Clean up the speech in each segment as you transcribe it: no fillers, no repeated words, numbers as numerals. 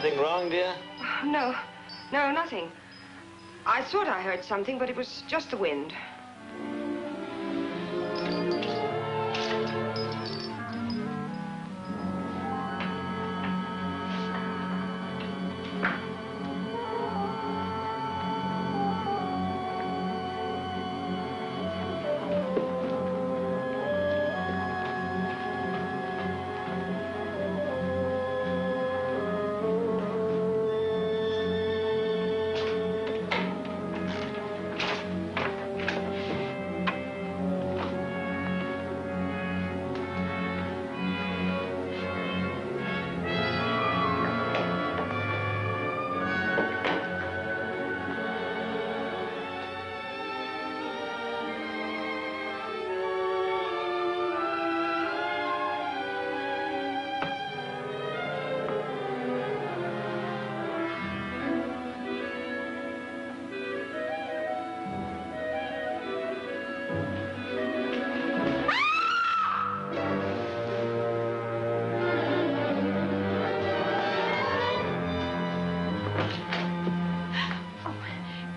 Anything wrong, dear? No. No, nothing. I thought I heard something, but it was just the wind.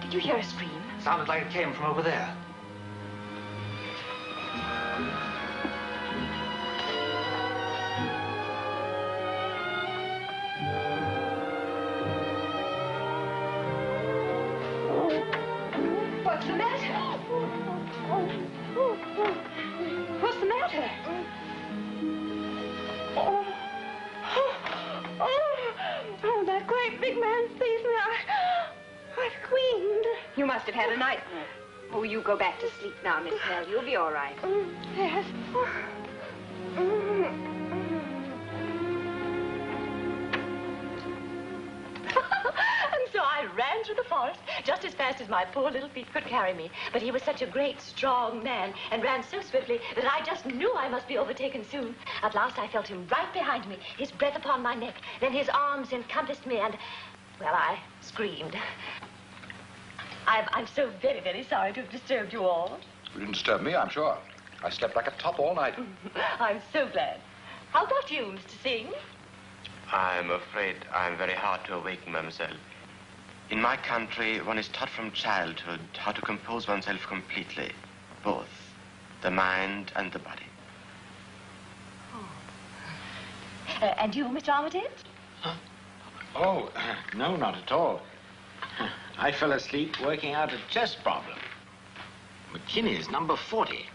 Did you hear a scream? Sounded like it came from over there. What's the matter? What's the matter? Oh, that great big man sees me. I screamed. You must have had a nightmare. Oh, you go back to sleep now, Miss Nell. You'll be all right. Yes. And so I ran through the forest just as fast as my poor little feet could carry me. But he was such a great, strong man and ran so swiftly that I just knew I must be overtaken soon. At last I felt him right behind me, his breath upon my neck. Then his arms encompassed me and, well, I screamed. I'm so very, very sorry to have disturbed you all. You didn't disturb me, I'm sure. I slept like a top all night. I'm so glad. How about you, Mr. Singh? I'm afraid I'm very hard to awaken, mademoiselle. In my country, one is taught from childhood how to compose oneself completely, both the mind and the body. Oh. And you, Mr. Armitage? Huh? Oh, no, not at all. I fell asleep working out a chess problem. McKinney's number 40.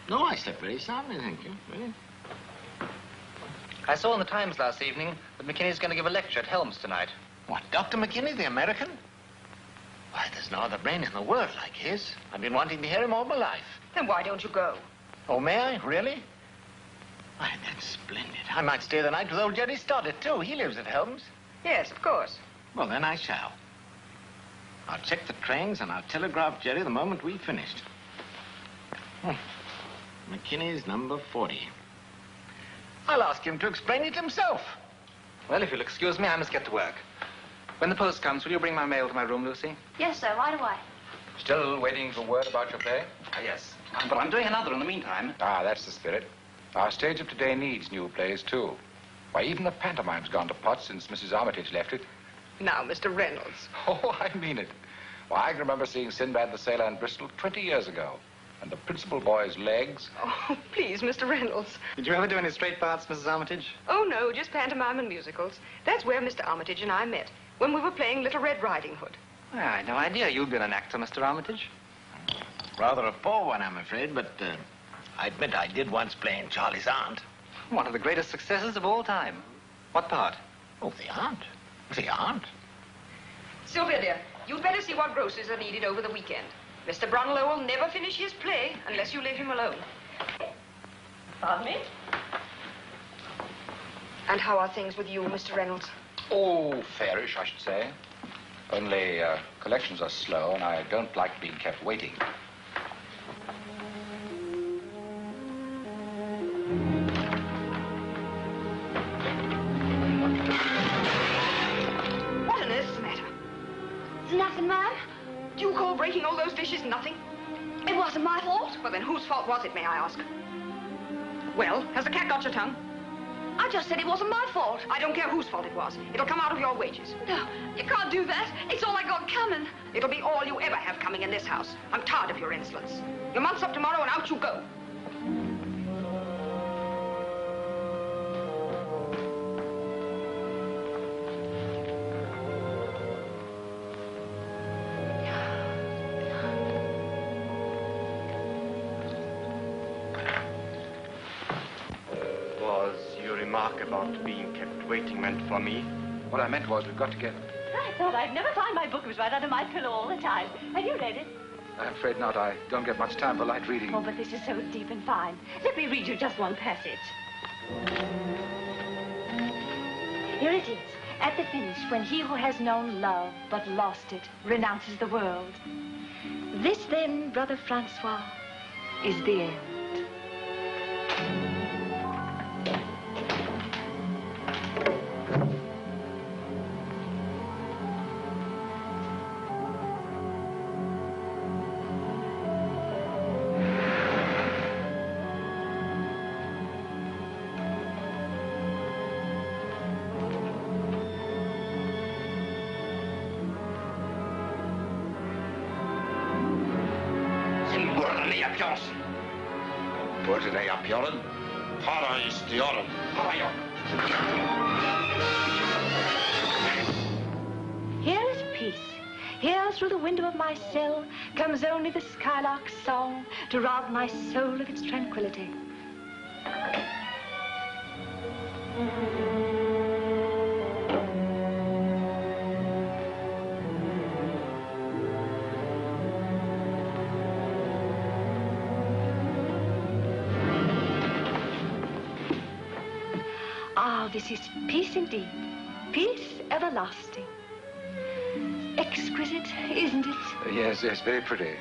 No, I slept very soundly, thank you. Really. I saw in the Times last evening that McKinney's going to give a lecture at Helms tonight. What, Dr. McKinney, the American? Why, there's no other brain in the world like his. I've been wanting to hear him all my life. Then why don't you go? Oh, may I? Really? Why, that's splendid. I might stay the night with old Jerry Stoddard, too. He lives at Helms. Yes, of course. Well, then I shall. I'll check the trains and I'll telegraph Jerry the moment we've finished. McKinney's number 40. I'll ask him to explain it himself. Well, if you'll excuse me, I must get to work. When the post comes, will you bring my mail to my room, Lucy? Yes, sir. Right away. Still waiting for word about your play? Yes. But I'm doing another in the meantime. Ah, that's the spirit. Our stage of today needs new plays, too. Why, even the pantomime's gone to pot since Mrs. Armitage left it. Now, Mr. Reynolds. Oh, I mean it. Why, I can remember seeing Sinbad the Sailor in Bristol 20 years ago. And the principal boy's legs. Oh, please, Mr. Reynolds. Did you ever do any straight parts, Mrs. Armitage? Oh, no, just pantomime and musicals. That's where Mr. Armitage and I met, when we were playing Little Red Riding Hood. Well, I had no idea you'd been an actor, Mr. Armitage. Rather a poor one, I'm afraid, but I admit I did once play in Charlie's Aunt. One of the greatest successes of all time. What part? Oh, the aunt. The aunt. Sylvia, dear, you'd better see what groceries are needed over the weekend. Mr. Brunlow will never finish his play unless you leave him alone. Pardon me? And how are things with you, Mr. Reynolds? Oh, fairish, I should say. Only collections are slow, and I don't like being kept waiting. What on earth's the matter? Nothing, ma'am. Do you call breaking all those dishes nothing? It wasn't my fault. Well, then whose fault was it, may I ask? Well, has the cat got your tongue? I just said it wasn't my fault. I don't care whose fault it was. It'll come out of your wages. No, you can't do that. It's all I got coming. It'll be all you ever have coming in this house. I'm tired of your insolence. Your month's up tomorrow and out you go. Remark about being kept waiting meant for me? What I meant was we've got to get... I thought I'd never find my book. It was right under my pillow all the time. Have you read it? I'm afraid not. I don't get much time for light reading. Oh, but this is so deep and fine. Let me read you just one passage. Here it is. At the finish, when he who has known love but lost it renounces the world. This then, Brother Francois, is the end. Here is peace. Here through the window of my cell comes only the skylark's song to rob my soul of its tranquility. Ah, this is peace indeed. Peace everlasting. Exquisite, isn't it? Yes, very pretty.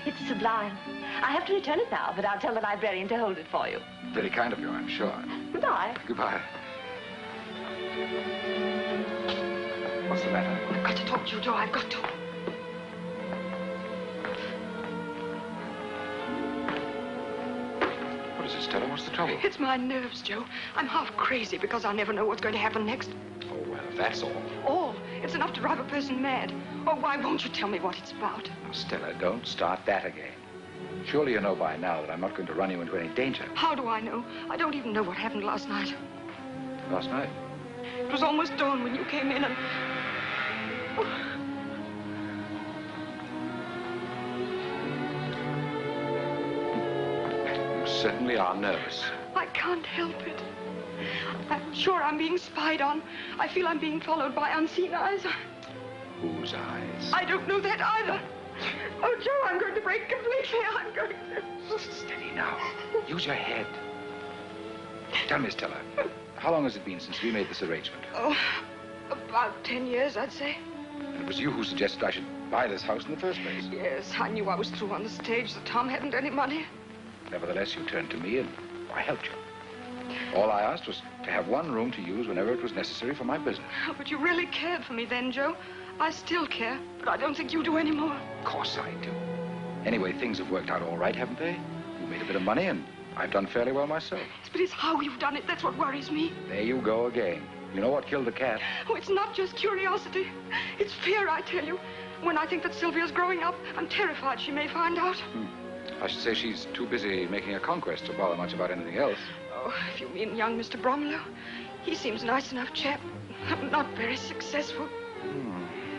It's sublime. I have to return it now, but I'll tell the librarian to hold it for you. Very kind of you, I'm sure. Goodbye. Goodbye. What's the matter? I've got to talk to you, Joe. I've got to. What is it, Stella? What's the trouble? It's my nerves, Joe. I'm half crazy because I never know what's going to happen next. Oh, well, that's all. All? It's enough to drive a person mad. Oh, why won't you tell me what it's about? Now, Stella, don't start that again. Surely you know by now that I'm not going to run you into any danger. How do I know? I don't even know what happened last night. Last night? It was almost dawn when you came in and... Oh. You certainly are nervous. I can't help it. I'm sure I'm being spied on. I feel I'm being followed by unseen eyes. Whose eyes? I don't know that either. Oh, Joe, I'm going to break completely. I'm going to... Steady now. Use your head. Tell me, Stella, how long has it been since we made this arrangement? Oh, about 10 years, I'd say. And it was you who suggested I should buy this house in the first place. Yes, I knew I was through on the stage, that Tom hadn't any money. Nevertheless, you turned to me and I helped you. All I asked was to have one room to use whenever it was necessary for my business. Oh, but you really cared for me then, Joe. I still care, but I don't think you do anymore. Of course I do. Anyway, things have worked out all right, haven't they? You made a bit of money and I've done fairly well myself. Yes, but it's how you've done it that's what worries me. There you go again. You know what killed the cat? Oh, it's not just curiosity. It's fear, I tell you. When I think that Sylvia's growing up, I'm terrified she may find out. I should say she's too busy making a conquest to bother much about anything else. Oh, if you mean young Mr. Bromlow, he seems a nice enough chap. Not very successful.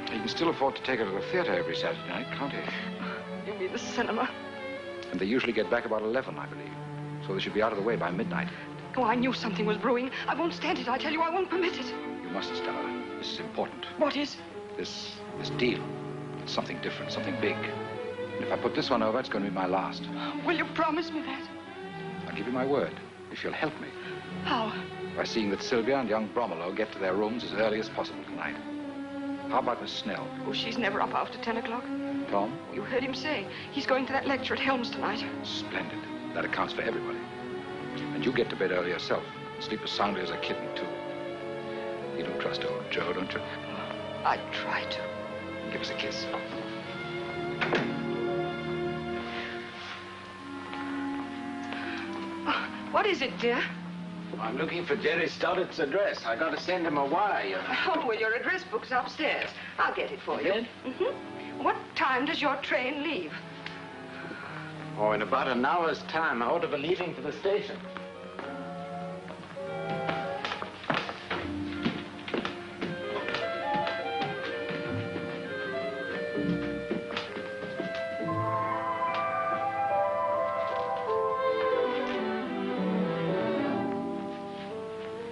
He can still afford to take her to the theater every Saturday night, can't he? You mean the cinema? And they usually get back about 11, I believe. So they should be out of the way by midnight. Oh, I knew something was brewing. I won't stand it, I tell you. I won't permit it. You must, Stella. This is important. What is? This deal. It's something different, something big. And if I put this one over, it's going to be my last. Will you promise me that? I'll give you my word, if you'll help me. How? By seeing that Sylvia and young Bromelow get to their rooms as early as possible tonight. How about Miss Snell? Oh, she's never up after 10 o'clock. Tom? You heard him say. He's going to that lecture at Helms tonight. Splendid. That accounts for everybody. And you get to bed early yourself. Sleep as soundly as a kitten, too. You don't trust old Joe, don't you? I try to. Give us a kiss. What is it, dear? I'm looking for Jerry Stoddart's address. I got to send him a wire, you know. Oh, well, your address book's upstairs. I'll get it for you. Did? Mm-hmm. What time does your train leave? Oh, in about an hour's time. I ought to be leaving for the station.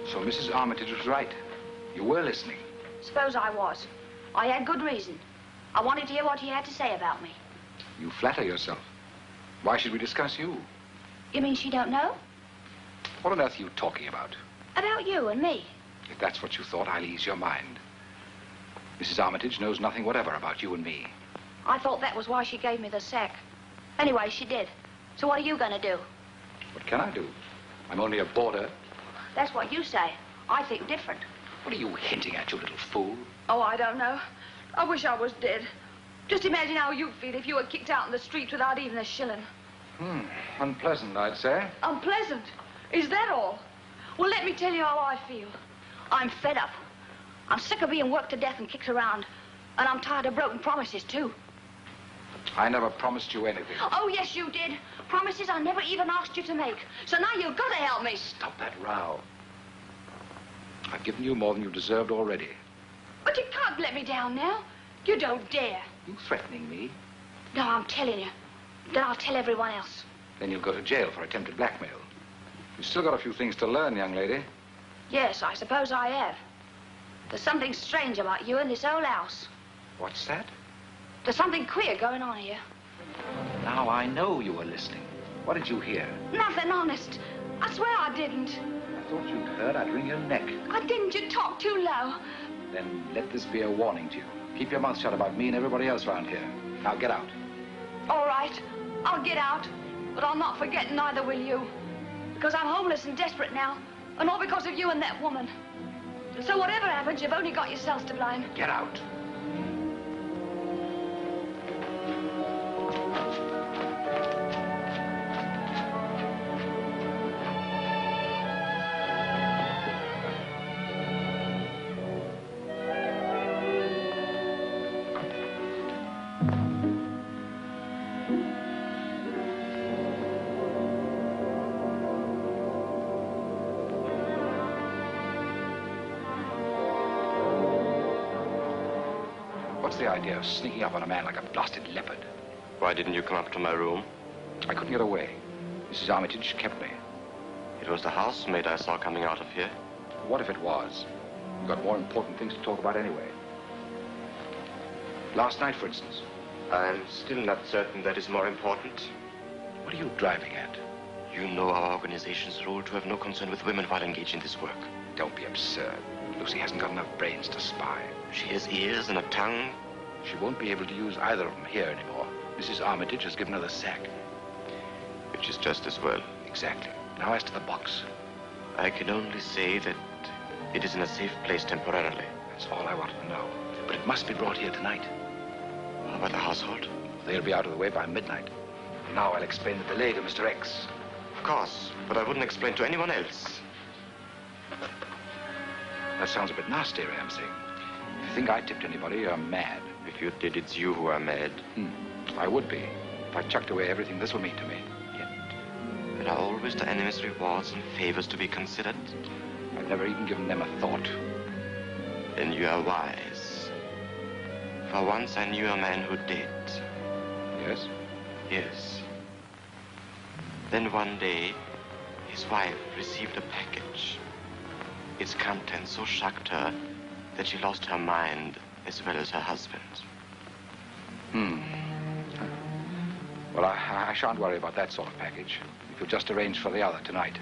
So Mrs. Armitage was right. You were listening. Suppose I was. I had good reason. I wanted to hear what he had to say about me. You flatter yourself. Why should we discuss you? You mean she don't know? What on earth are you talking about? About you and me. If that's what you thought, I'll ease your mind. Mrs. Armitage knows nothing whatever about you and me. I thought that was why she gave me the sack. Anyway, she did. So what are you going to do? What can I do? I'm only a boarder. That's what you say. I think different. What are you hinting at, you little fool? Oh, I don't know. I wish I was dead. Just imagine how you'd feel if you were kicked out in the street without even a shilling. Unpleasant, I'd say. Unpleasant? Is that all? Well, let me tell you how I feel. I'm fed up. I'm sick of being worked to death and kicked around. And I'm tired of broken promises, too. I never promised you anything. Oh, yes, you did. Promises I never even asked you to make. So now you've got to help me. Stop that row. I've given you more than you deserved already. But you can't let me down now. You don't dare. You threatening me? No, I'm telling you. Then I'll tell everyone else. Then you'll go to jail for attempted blackmail. You've still got a few things to learn, young lady. Yes, I suppose I have. There's something strange about you in this old house. What's that? There's something queer going on here. Now I know you were listening. What did you hear? Nothing, honest. I swear I didn't. I thought you'd heard I'd wring your neck. I didn't. You talk too low. Then let this be a warning to you. Keep your mouth shut about me and everybody else around here. Now get out. All right. I'll get out. But I'll not forget, neither will you. Because I'm homeless and desperate now. And all because of you and that woman. So whatever happens, you've only got yourselves to blame. Get out. What's the idea of sneaking up on a man like a blasted leopard? Why didn't you come up to my room? I couldn't get away. Mrs. Armitage kept me. It was the housemaid I saw coming out of here. What if it was? We've got more important things to talk about anyway. Last night, for instance. I'm still not certain that is more important. What are you driving at? You know our organization's rule to have no concern with women while engaged in this work. Don't be absurd. Lucy hasn't got enough brains to spy. She has ears and a tongue. She won't be able to use either of them here anymore. Mrs. Armitage has given her the sack. Which is just as well. Exactly. Now as to the box. I can only say that it is in a safe place temporarily. That's all I wanted to know. But it must be brought here tonight. How about the household? They'll be out of the way by midnight. Now I'll explain the delay to Mr. X. Of course, but I wouldn't explain to anyone else. That sounds a bit nasty, Ramsey. If you think I tipped anybody, you're mad. If you did, it's you who are mad. I would be. If I chucked away everything this will mean to me. Yet, there are always the enemy's rewards and favors to be considered. I've never even given them a thought. Then you are wise. For once I knew a man who did. Yes? Yes. Then one day, his wife received a package. Its contents so shocked her that she lost her mind as well as her husband. Well, I shan't worry about that sort of package. If you'll just arrange for the other tonight.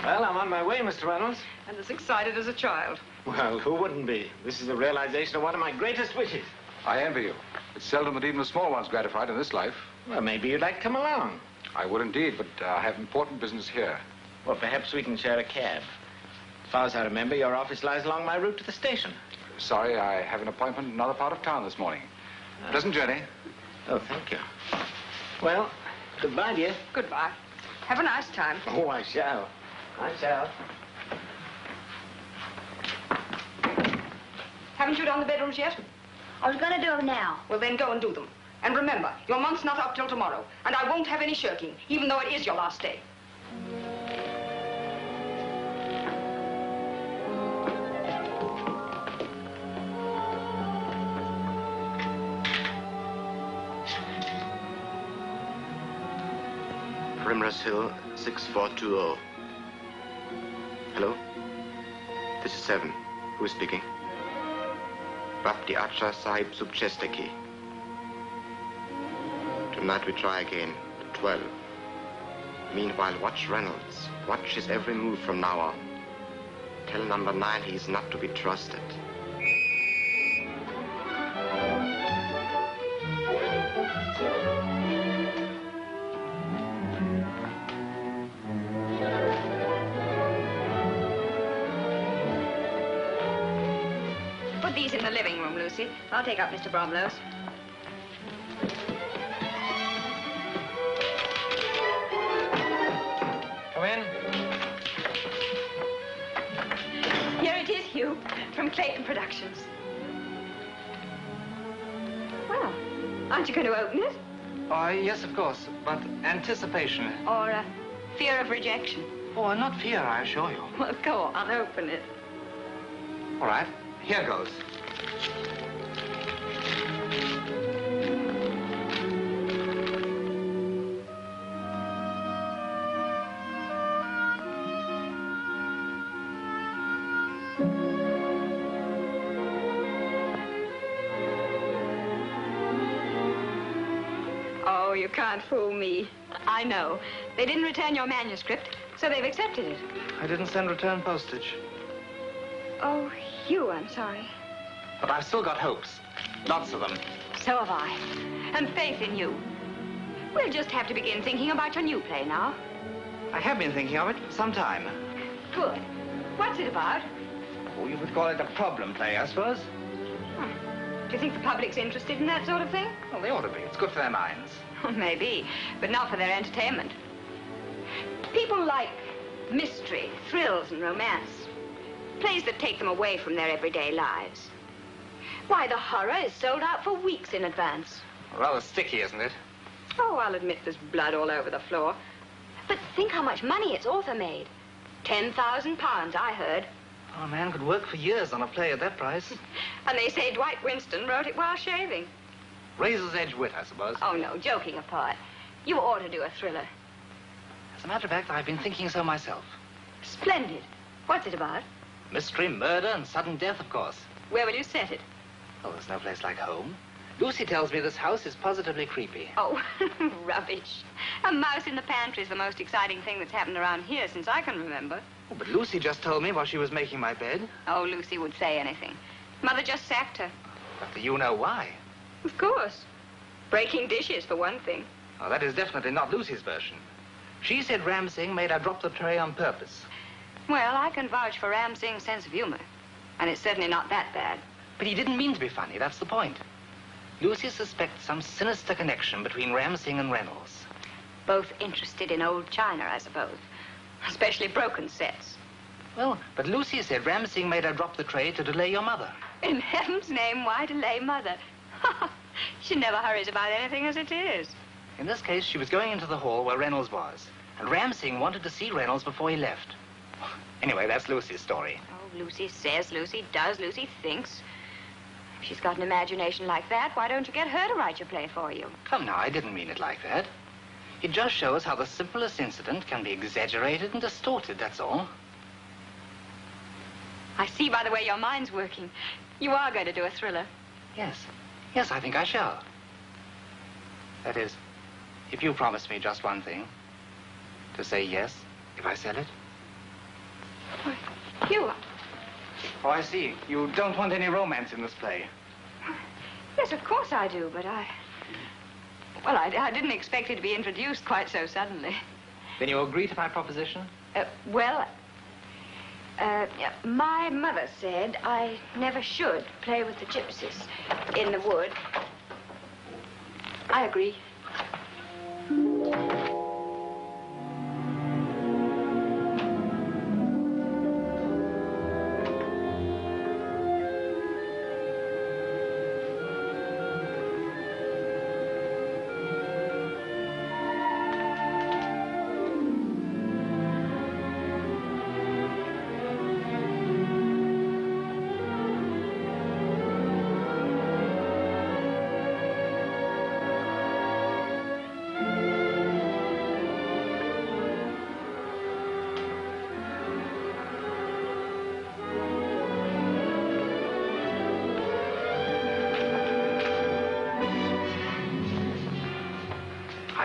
Well, I'm on my way, Mr. Reynolds. And as excited as a child. Well, who wouldn't be? This is the realization of one of my greatest wishes. I envy you. It's seldom that even the small one's gratified in this life. Well, maybe you'd like to come along. I would indeed, but I have important business here. Well, perhaps we can share a cab. As far as I remember, your office lies along my route to the station. Sorry, I have an appointment in another part of town this morning. Pleasant journey. Oh, thank you. Well, goodbye, dear. Goodbye. Have a nice time. Oh, I shall. I shall. Haven't you done the bedrooms yet? I was going to do them now. Well, then go and do them. And remember, your month's not up till tomorrow. And I won't have any shirking, even though it is your last day. Primrose Hill, 6420. Hello? This is 7. Who is speaking? Bhakti Acha Sahib Subchestaki. Tonight we try again, at 12. Meanwhile, watch Reynolds. Watch his every move from now on. Tell number 9 he's not to be trusted. Put these in the living room, Lucy. I'll take up Mr. Bromlow's. Come in. Here it is, Hugh, from Clayton Productions. Well, aren't you going to open it? Oh, yes, of course. But anticipation. Or fear of rejection? Oh, not fear, I assure you. Well, go on, open it. All right. Here goes. Oh, you can't fool me. I know. They didn't return your manuscript, so they've accepted it. I didn't send return postage. Oh, Hugh, I'm sorry. But I've still got hopes. Lots of them. So have I. And faith in you. We'll just have to begin thinking about your new play now. I have been thinking of it for some time. Good. What's it about? Oh, you could call it a problem play, I suppose. Do you think the public's interested in that sort of thing? Well, they ought to be. It's good for their minds. Maybe, but not for their entertainment. People like mystery, thrills, and romance. Plays that take them away from their everyday lives. Why, the horror is sold out for weeks in advance. Rather sticky, isn't it? Oh, I'll admit there's blood all over the floor. But think how much money its author made. £10,000, I heard. Oh, a man could work for years on a play at that price. And they say Dwight Winston wrote it while shaving. Razor's edge wit, I suppose. Oh, no, joking apart. You ought to do a thriller. As a matter of fact, I've been thinking so myself. Splendid. What's it about? Mystery, murder, and sudden death, of course. Where will you set it? Oh, there's no place like home. Lucy tells me this house is positively creepy. Oh, rubbish. A mouse in the pantry is the most exciting thing that's happened around here since I can remember. Oh, but Lucy just told me while she was making my bed. Oh, Lucy would say anything. Mother just sacked her. But do you know why? Of course. Breaking dishes, for one thing. Oh, that is definitely not Lucy's version. She said Ram Singh made her drop the tray on purpose. Well, I can vouch for Ram Singh's sense of humor. And it's certainly not that bad. But he didn't mean to be funny, that's the point. Lucy suspects some sinister connection between Ram Singh and Reynolds. Both interested in old china, I suppose. Especially broken sets. Well, but Lucy said Ram Singh made her drop the tray to delay your mother. In heaven's name, why delay Mother? She never hurries about anything as it is. In this case, she was going into the hall where Reynolds was. And Ram Singh wanted to see Reynolds before he left. Anyway, that's Lucy's story. Oh, Lucy says, Lucy does, Lucy thinks. If she's got an imagination like that, why don't you get her to write your play for you? Come now, I didn't mean it like that. It just shows how the simplest incident can be exaggerated and distorted, that's all. I see by the way your mind's working. You are going to do a thriller. Yes. Yes, I think I shall. That is, if you promise me just one thing. To say yes, if I sell it. You? Oh, I see. You don't want any romance in this play. Yes, of course I do, but Well, I didn't expect it to be introduced quite so suddenly. Then you agree to my proposition? My mother said I never should play with the gypsies in the wood. I agree.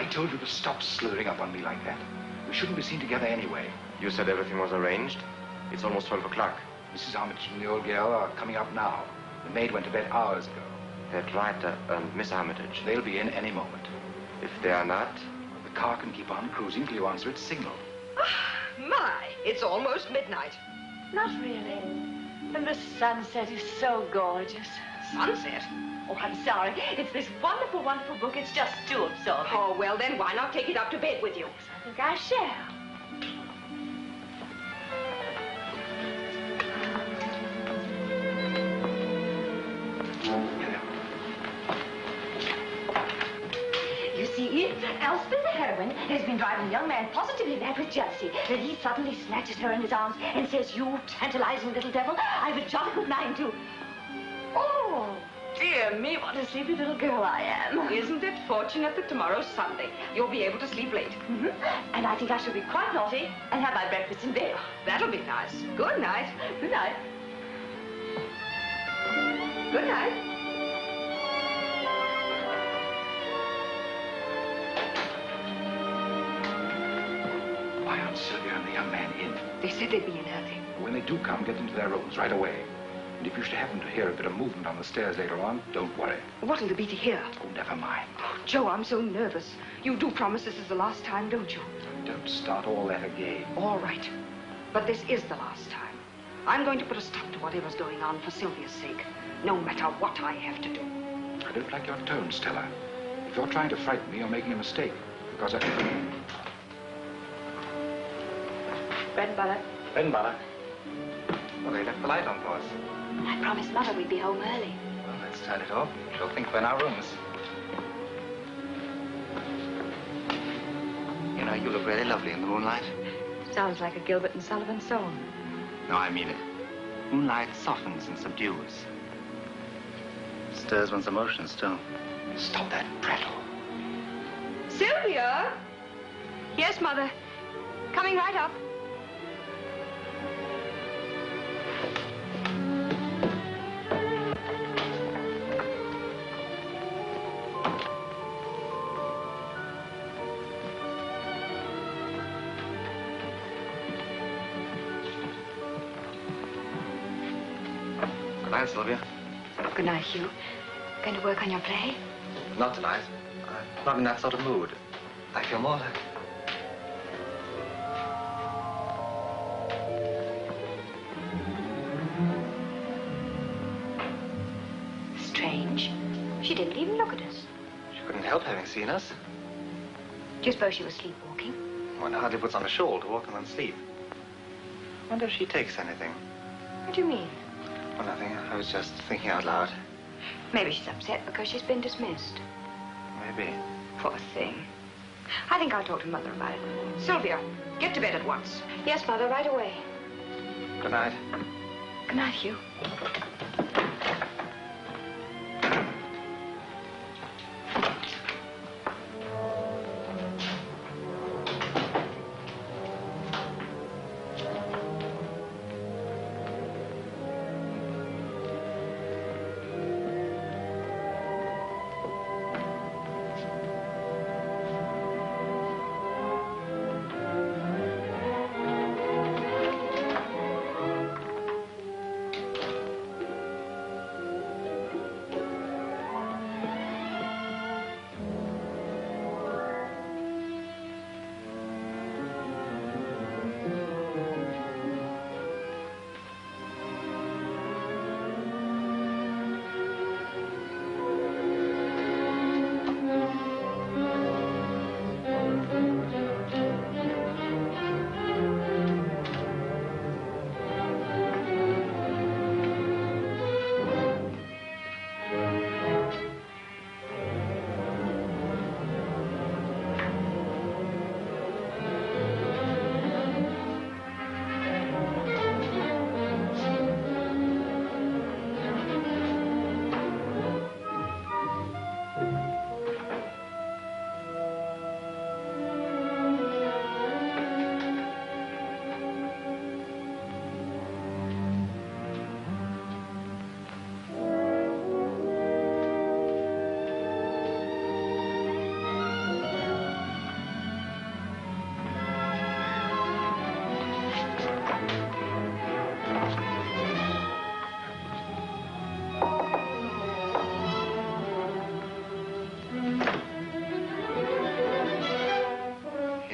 I told you to stop slurring up on me like that. We shouldn't be seen together anyway. You said everything was arranged. It's almost 12 o'clock. Mrs. Armitage and the old girl are coming up now. The maid went to bed hours ago. Head writer and Miss Armitage. They'll be in any moment. If they are not, The car can keep on cruising till you answer its signal. My, it's almost midnight. Not really. And the sunset is so gorgeous. Sunset? Oh, I'm sorry. It's this wonderful, wonderful book. It's just too absorbing. Oh, well, then why not take it up to bed with you? I think I shall. You see, Elspeth the heroine has been driving a young man positively mad with jealousy. Then he suddenly snatches her in his arms and says, "You tantalizing little devil, I've a jolly good mind to..." Oh, dear me, what a sleepy little girl I am. Isn't it fortunate that tomorrow's Sunday? You'll be able to sleep late. And I think I shall be quite naughty and have my breakfast in bed. That'll be nice. Good night. Good night. Good night. Why aren't Sylvia and the young man in? They said they'd be in early. When they do come, get them to their rooms right away. And if you should happen to hear a bit of movement on the stairs later on, don't worry. What'll there be to hear? Oh, never mind. Oh, Joe, I'm so nervous. You do promise this is the last time, don't you? Don't start all that again. All right. But this is the last time. I'm going to put a stop to whatever's going on for Sylvia's sake, no matter what I have to do. I don't like your tone, Stella. If you're trying to frighten me, you're making a mistake. Because Bread and butter. Bread and butter. Well, they left the light on for us. I promised Mother we'd be home early. Well, let's turn it off. She'll think we're in our rooms. You know, you look really lovely in the moonlight. Sounds like a Gilbert and Sullivan song. No, I mean it. Moonlight softens and subdues. Stirs one's emotions, too. stop that prattle. Sylvia? Yes, Mother. Coming right up. Good night, Sylvia. Good night, Hugh. Going to work on your play? Not tonight. I'm not in that sort of mood. I feel more like... Strange. She didn't even look at us. She couldn't help having seen us. Do you suppose she was sleepwalking? One hardly puts on a shawl to walk in one's sleep. Wonder if she takes anything. What do you mean? Well, nothing. I was just thinking out loud. Maybe she's upset because she's been dismissed. Maybe. Poor thing. I think I'll talk to Mother about it. Sylvia, get to bed at once. Yes, Mother, right away. Good night. Good night, Hugh.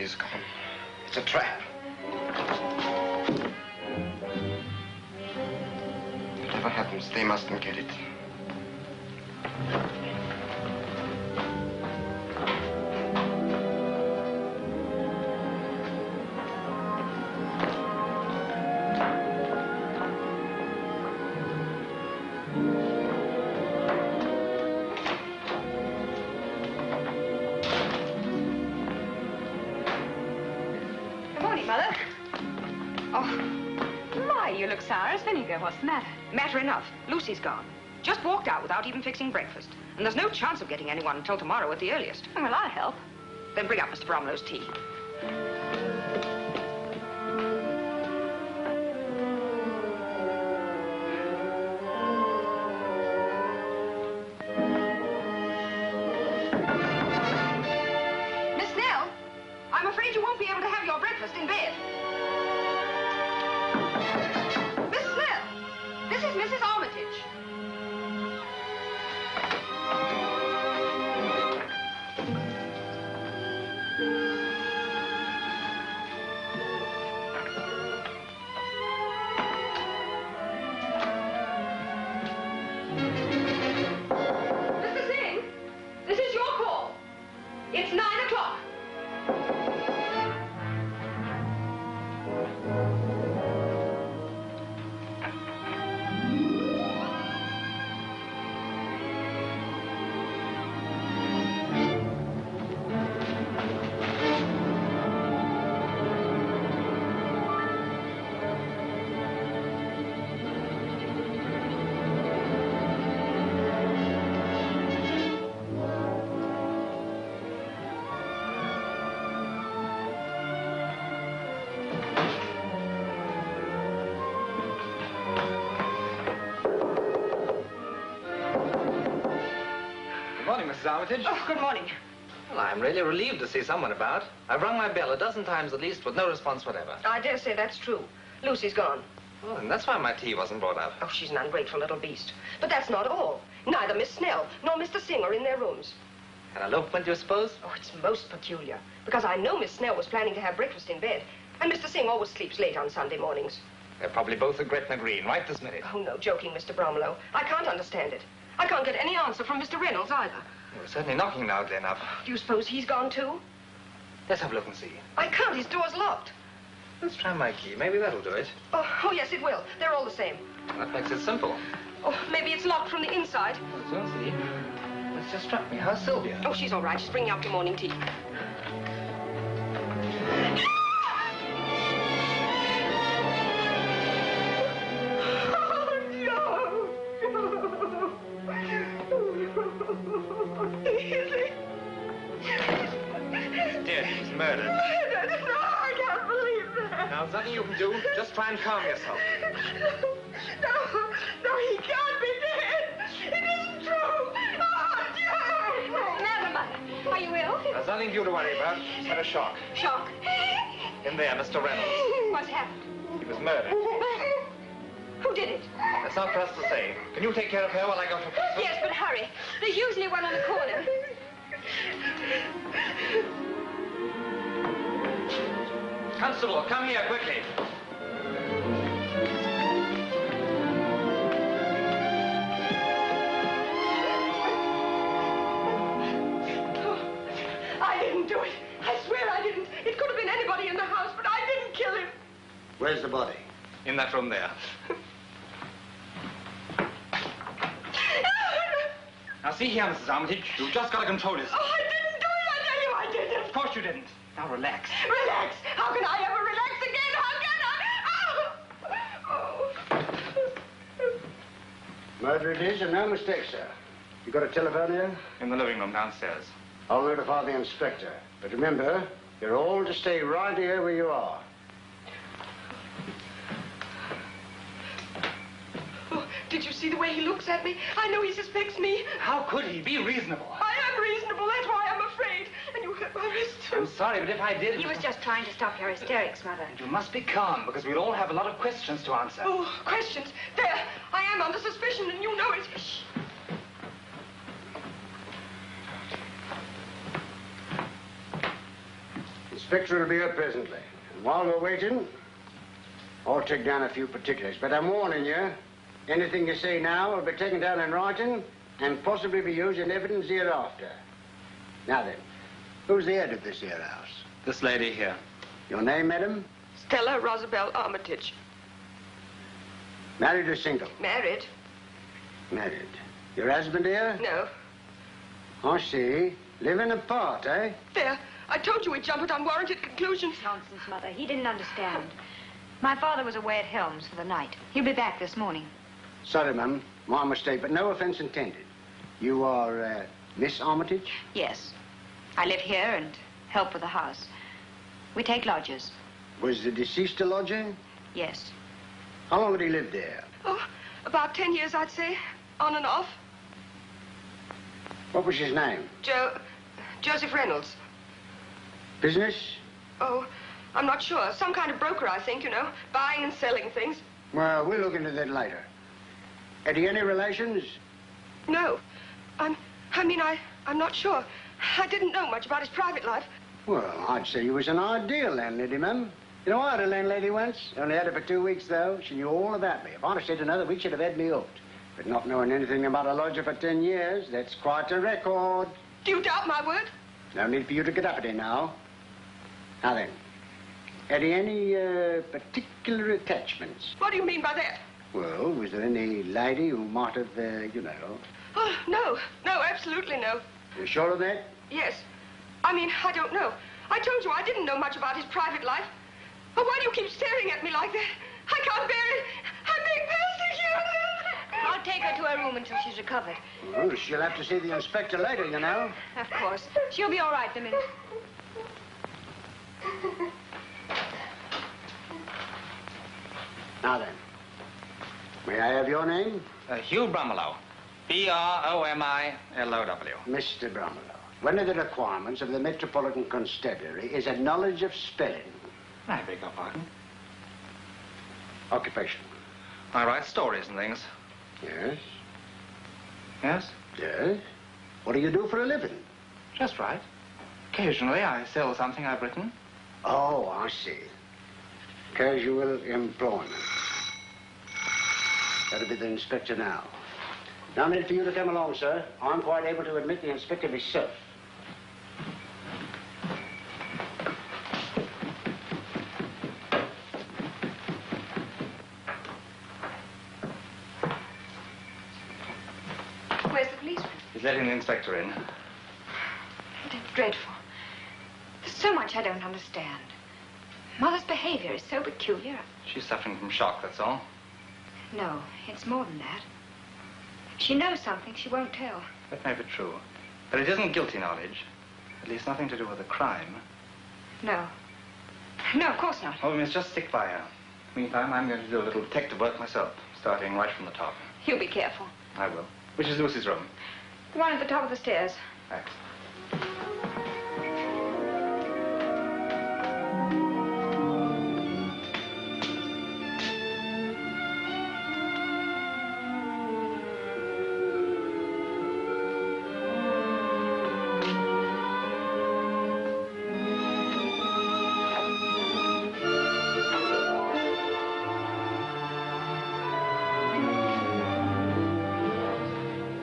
money's gone. It's a trap. Whatever happens, they mustn't get it. Vinegar, what's the matter? Matter enough. Lucy's gone. Just walked out without even fixing breakfast. And there's no chance of getting anyone until tomorrow at the earliest. Well, I'll help. Then bring up Mr. Bromlow's tea. Miss Snell, I'm afraid you won't be able to have your breakfast in bed. This is Mrs. Armitage. Mr. Singh, this is your call. It's 9 o'clock. Mrs. Armitage. Oh, good morning. Well, I'm really relieved to see someone about. I've rung my bell a dozen times at least with no response whatever. I dare say that's true. Lucy's gone. Oh, and that's why my tea wasn't brought up. Oh, she's an ungrateful little beast. But that's not all. Neither Miss Snell nor Mr. Singh are in their rooms. An elopement, you suppose? Oh, it's most peculiar. Because I know Miss Snell was planning to have breakfast in bed. And Mr. Singh always sleeps late on Sunday mornings. They're probably both at Gretna Green right this minute. Oh, no, joking, Mr. Bromlow. I can't understand it. I can't get any answer from Mr. Reynolds either. We're certainly knocking loudly enough. Do you suppose he's gone too? Let's have a look and see. I can't. His door's locked. Let's try my key. Maybe that'll do it. Oh, yes, it will. They're all the same. That makes it simple. Oh, maybe it's locked from the inside. Let's soon see. It's just struck me. How's Sylvia? Oh, she's all right. She's bringing up to morning tea. Murdered. No, I can't believe that. Now, there's nothing you can do. Just try and calm yourself. No, he can't be dead. It isn't true. Oh, Joe. Never mind. Are you ill? There's nothing for you to worry about. He's had a shock. Shock. In there, Mr. Reynolds. What's happened? He was murdered. Who did it? That's not for us to say. Can you take care of her while I go for breakfast? Yes, but hurry. There's usually one on the corner. Constable, come here quickly. I didn't do it. I swear I didn't. It could have been anybody in the house, but I didn't kill him. Where's the body? In that room there. Now, see here, Mrs. Armitage. You've just got to control yourself. Oh, I didn't do it. I tell you, I didn't. Of course you didn't. Now, relax. Relax. How can I ever relax again? How can I? Oh. Murder it is, and no mistake, sir. You got a telephone here? In the living room downstairs. I'll notify the inspector. But remember, you're all to stay right here where you are. Oh, did you see the way he looks at me? I know he suspects me. How could he? Be reasonable. I am reasonable. That's why I'm afraid. And you hurt my wrist, too. I'm sorry, but if I did... He was just trying to stop your hysterics, Mother. You must be calm, because we'll all have a lot of questions to answer. Oh, questions. There. I am under suspicion, and you know it. Shh. Inspector will be up presently. And while we're waiting, I'll take down a few particulars. But I'm warning you, anything you say now will be taken down in writing and possibly be used in evidence hereafter. Now then, who's the head of this here house? This lady here. Your name, madam? Stella Rosabelle Armitage. Married or single? Married? Married. Your husband here? No. I see. Living apart, eh? There. I told you we'd jump at unwarranted conclusions. Nonsense, Mother. He didn't understand. My father was away at Helms for the night. He'll be back this morning. Sorry, ma'am. My mistake, but no offense intended. You are, Miss Armitage? Yes. I live here and help with the house. We take lodgers. Was the deceased a lodger? Yes. How long had he lived there? Oh, about 10 years, I'd say. On and off. What was his name? Joseph Reynolds. Business? Oh, I'm not sure. Some kind of broker, I think, you know. Buying and selling things. Well, we'll look into that later. Had he any relations? No. I'm not sure. I didn't know much about his private life. Well, I'd say he was an ideal landlady, ma'am. You know, I had a landlady once. Only had her for 2 weeks, though. She knew all about me. If I'd have stayed another week, she'd have had me hooked. But not knowing anything about a lodger for 10 years, that's quite a record. Do you doubt my word? No need for you to get up at him now. Now then, had he any particular attachments? What do you mean by that? Well, was there any lady who might have, you know... Oh, no. No, absolutely no. You sure of that? Yes. I don't know. I told you I didn't know much about his private life. But why do you keep staring at me like that? I can't bear it. I'm being persecuted. I'll take her to her room until she's recovered. Well, she'll have to see the inspector later, you know. Of course. She'll be all right in a minute. Now then, may I have your name? Hugh Bromelow. B-R-O-M-I-L-O-W. Mr. Bromelow, one of the requirements of the Metropolitan Constabulary is a knowledge of spelling. I beg your pardon. Occupation. I write stories and things. Yes? Yes? Yes? What do you do for a living? Just right. Occasionally, I sell something I've written. Oh, I see. Casual employment. That'll be the inspector now. Now, need for you to come along, sir. I'm quite able to admit the inspector myself. Where's the policeman? He's letting the inspector in. It's dreadful. There's so much I don't understand. Mother's behavior is so peculiar. She's suffering from shock, that's all. No, it's more than that. She knows something she won't tell. That may be true. But it isn't guilty knowledge. At least nothing to do with a crime. No. No, of course not. Oh, we must just stick by her. Meantime, I'm going to do a little detective work myself, starting right from the top. You be careful. I will. Which is Lucy's room? The one at the top of the stairs. Thanks.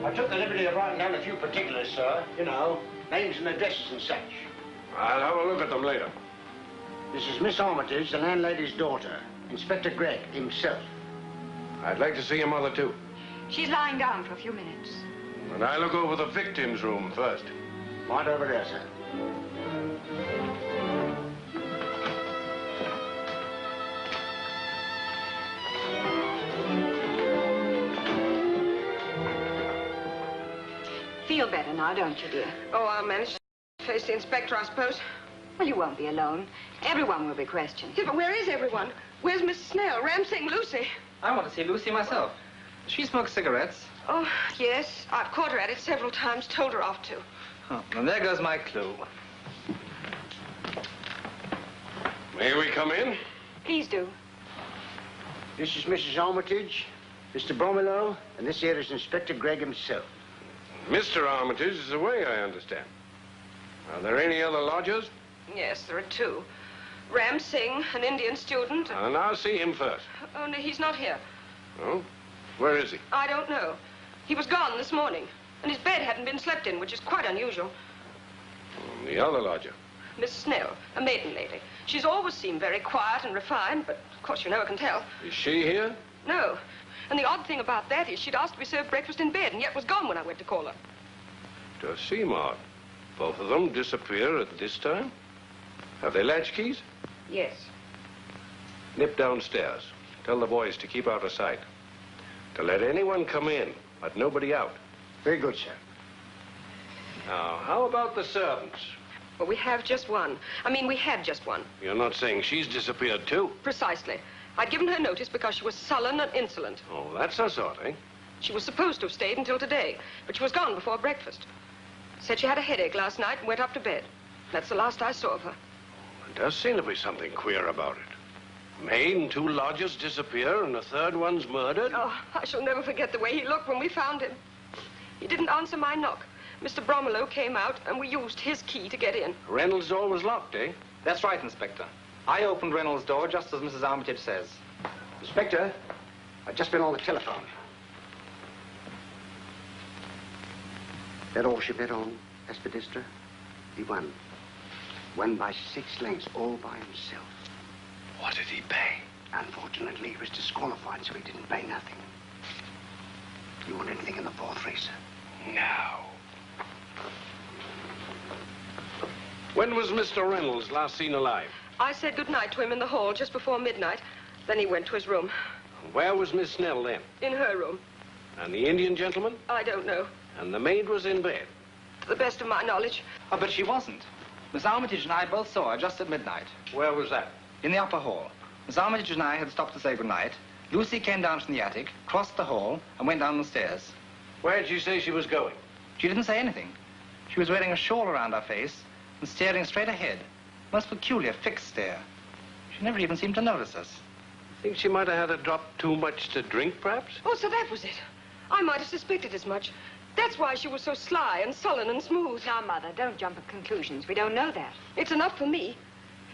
I took the liberty of writing down a few particulars, sir. You know, names and addresses and such. I'll have a look at them later. This is Miss Armitage, the landlady's daughter. Inspector Gregg himself. I'd like to see your mother, too. She's lying down for a few minutes. And I look over the victim's room first. Right over there, sir. Feel better now, don't you, dear? Oh, I'll manage to face the inspector, I suppose. Well, you won't be alone. Everyone will be questioned. Yeah, but where is everyone? Where's Miss Snell, Ramsing, Lucy? I want to see Lucy myself. She smokes cigarettes. Oh, yes. I've caught her at it several times, told her off to. Oh, and there goes my clue. May we come in? Please do. This is Mrs. Armitage, Mr. Bromelow, and this here is Inspector Gregg himself. Mr. Armitage is away, I understand. Are there any other lodgers? Yes, there are two. Ram Singh, an Indian student. And I'll see him first. Only he's not here. Oh? Where is he? I don't know. He was gone this morning, and his bed hadn't been slept in, which is quite unusual. The other lodger. Miss Snell, a maiden lady. She's always seemed very quiet and refined, but of course you never can tell. Is she here? No. And the odd thing about that is she'd asked to be served breakfast in bed, and yet was gone when I went to call her. Does seem odd. Both of them disappear at this time? Have they latchkeys? Yes. Nip downstairs. Tell the boys to keep out of sight. To let anyone come in, but nobody out. Very good, sir. Now, how about the servants? Well, we have just one. We had just one. You're not saying she's disappeared, too? Precisely. I'd given her notice because she was sullen and insolent. Oh, that's her sort, eh? She was supposed to have stayed until today, but she was gone before breakfast. Said she had a headache last night and went up to bed. That's the last I saw of her. There does seem to be something queer about it. Maid and two lodgers disappear, and the third one's murdered? Oh, I shall never forget the way he looked when we found him. He didn't answer my knock. Mr. Bromelow came out, and we used his key to get in. Reynolds' door was locked, eh? That's right, Inspector. I opened Reynolds' door just as Mrs. Armitage says. Inspector, I've just been on the telephone. That all she bet on, Aspidistra? He won. Won by 6 lengths, all by himself. What did he pay? Unfortunately, he was disqualified, so he didn't pay nothing. You want anything in the 4th race, sir? No. When was Mr. Reynolds last seen alive? I said goodnight to him in the hall just before midnight. Then he went to his room. Where was Miss Snell then? In her room. And the Indian gentleman? I don't know. And the maid was in bed? To the best of my knowledge. Oh, but she wasn't. Miss Armitage and I both saw her just at midnight. Where was that? In the upper hall. Miss Armitage and I had stopped to say goodnight. Lucy came down from the attic, crossed the hall, and went down the stairs. Where did you say she was going? She didn't say anything. She was wearing a shawl around her face and staring straight ahead. Most peculiar, fixed stare. She never even seemed to notice us. Think she might have had a drop too much to drink, perhaps? Oh, so that was it. I might have suspected as much. That's why she was so sly and sullen and smooth. Now, Mother, don't jump at conclusions. We don't know that. It's enough for me.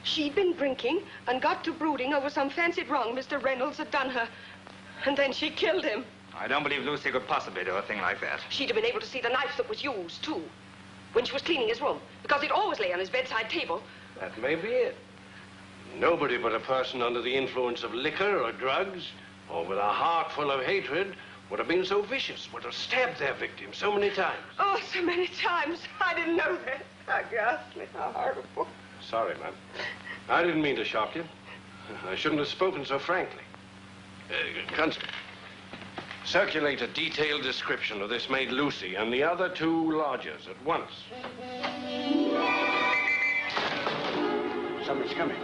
She'd been drinking and got to brooding over some fancied wrong Mr. Reynolds had done her. And then she killed him. I don't believe Lucy could possibly do a thing like that. She'd have been able to see the knife that was used, too, when she was cleaning his room, because it always lay on his bedside table. That may be it. Nobody but a person under the influence of liquor or drugs, or with a heart full of hatred, would have been so vicious, would have stabbed their victim so many times. Oh, so many times. I didn't know that. How ghastly, how horrible. Sorry, ma'am. I didn't mean to shock you. I shouldn't have spoken so frankly. Constable, circulate a detailed description of this maid Lucy and the other 2 lodgers at once. Someone's coming.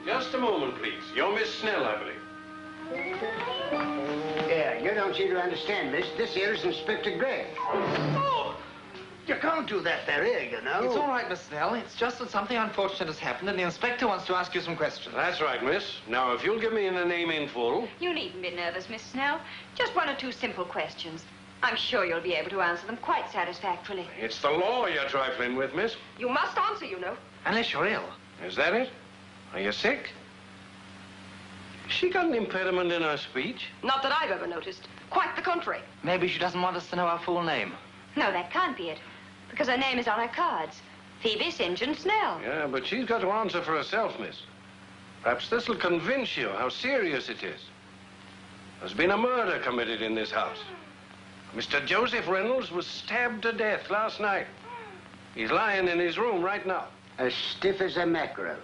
Just a moment, please. You're Miss Snell, I believe. Yeah, you don't seem to understand, miss. This here is Inspector Gregg. Oh! You can't do that there, you know. It's all right, Miss Snell. It's just that something unfortunate has happened, and the inspector wants to ask you some questions. That's right, miss. Now, if you'll give me the name in full. You needn't be nervous, Miss Snell. Just 1 or 2 simple questions. I'm sure you'll be able to answer them quite satisfactorily. It's the law you're trifling with, miss. You must answer, you know. Unless you're ill. Is that it? Are you sick? She got an impediment in her speech? Not that I've ever noticed. Quite the contrary. Maybe she doesn't want us to know our full name. No, that can't be it, because her name is on her cards. Phoebe St. John Snell. Yeah, but she's got to answer for herself, miss. Perhaps this'll convince you how serious it is. There's been a murder committed in this house. Mr. Joseph Reynolds was stabbed to death last night. He's lying in his room right now. As stiff as a mackerel.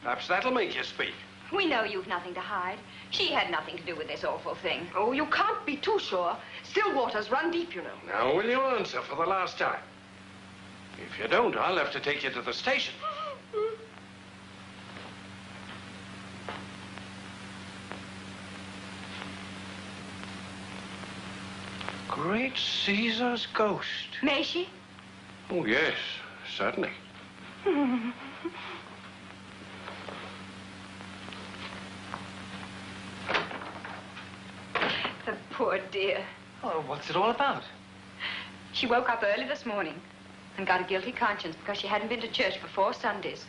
Perhaps that'll make you speak. We know you've nothing to hide. She had nothing to do with this awful thing. Oh, you can't be too sure. Still waters run deep, you know. Now, will you answer for the last time? If you don't, I'll have to take you to the station. Great Caesar's ghost. May she? Oh, yes, certainly. The poor dear. Oh, what's it all about? She woke up early this morning and got a guilty conscience because she hadn't been to church for 4 Sundays.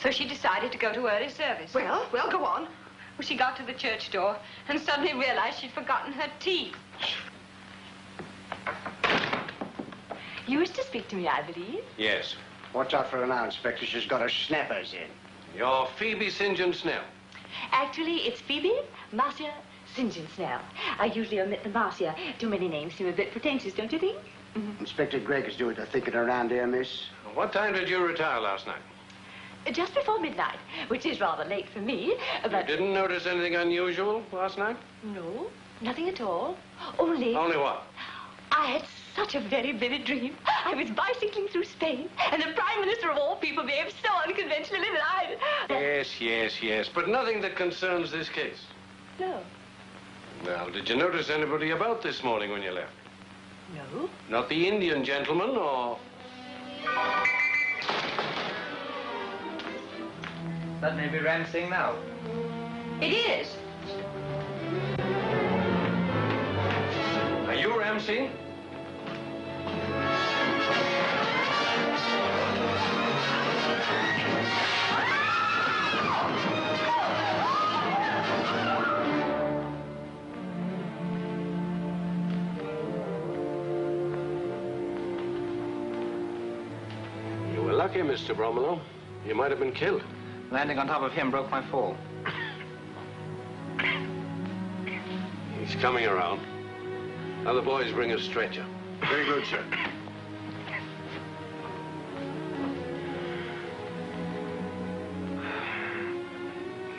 So she decided to go to early service. Well, go on. Well, she got to the church door and suddenly realized she'd forgotten her teeth. You wish to speak to me, I believe. Yes. Watch out for her now, Inspector. She's got her snappers in. You're Phoebe St. John Snell. Actually, it's Phoebe Marcia St. John Snell. I usually omit the Marcia. Too many names seem a bit pretentious, don't you think? Inspector Gregg is doing the thinking around here, miss. What time did you retire last night? Just before midnight, which is rather late for me, but... You didn't notice anything unusual last night? No, nothing at all. Only... Only what? I had such a very vivid dream. I was bicycling through Spain, and the Prime Minister of all people behaved so unconventionally that I... Yes, but nothing that concerns this case. No. Well, did you notice anybody about this morning when you left? No. Not the Indian gentleman, or... That may be Ramsing now. It is. Are you Ramsey? You were lucky, Mr. Bromelo. You might have been killed. Landing on top of him broke my fall. He's coming around. Other boys bring a stretcher. Very good, sir.